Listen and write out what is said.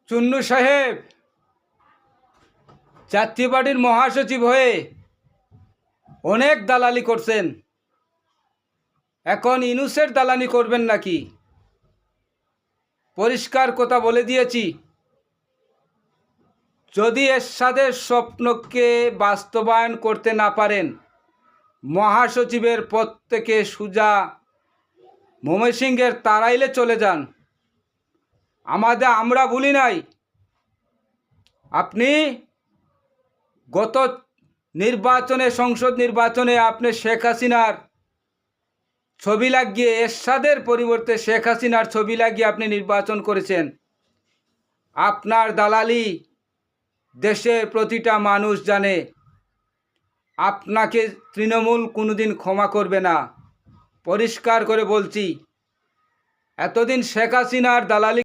চুন্নু সাহেব জাতীয় পার্টির মহাসচিব হয়ে অনেক দালালি করছেন। এখন ইউনূসের দালালি করবেন নাকি? পরিষ্কার কথা বলে দিয়েছি, যদি এরশাদের স্বপ্নকে বাস্তবায়ন করতে না পারেন, মহাসচিবের পদ থেকে সোজা ময়মনসিংহের তাড়াইলে চলে যান। আমরা ভুলি নাই। আপনি গত নির্বাচনে, সংসদ নির্বাচনে আপনি শেখ হাসিনার ছবি লাগিয়ে, এরশাদের পরিবর্তে শেখ হাসিনার ছবি লাগিয়ে আপনি নির্বাচন করেছেন। আপনার দালালি দেশের প্রতিটা মানুষ জানে। আপনাকে তৃণমূল কোনোদিন ক্ষমা করবে না, পরিষ্কার করে বলছি। এতদিন শেখ হাসিনার দালালি